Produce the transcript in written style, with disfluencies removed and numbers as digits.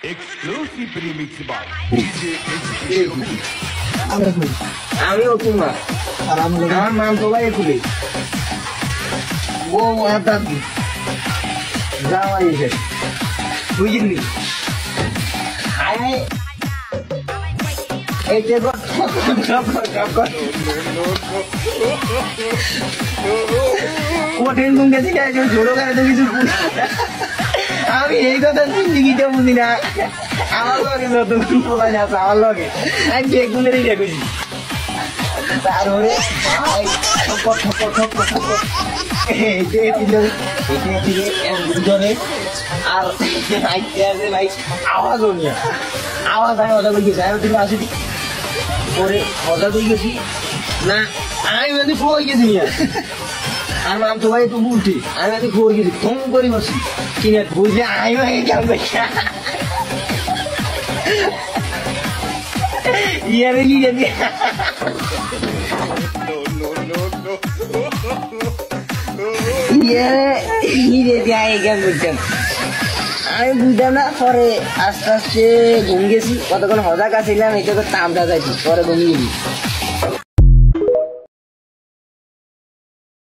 Exclusive remix by আমিও তোমার আমার নাম তো ভাই খুলি ও আপনার যাওয়া এসে বুঝলি এইটা কঠিন তুমি গেছি ছোটো করে তো কিছু আমি এই কথা জিন্দিগিটা বুঝি না আমার লগে নতুন বলা যাচ্ছে আমার লগে আমি বেগুনের এই দেখেছি তারপরে আর ভাই আওয়াজও নিয়ে আওয়াজ আমি মজা করে গেছি আমি তুমি আসি পরে মজা করে গেছি না আমি মানে খোয়াই গেছি আর নাম তো ভাই একটু উল্টি আমি এত খবর গেছি ফোন করি বসি কিনে বুঝলে আমি ভাই কেমন ইয়ারে লিয়ে দিয়ে আমি বুঝলাম না পরে আস্তে আস্তে ঘুম গেছি কতক্ষণ হজা কাছিলাম এটা তো তামটা যাইছি পরে ঘুমিয়ে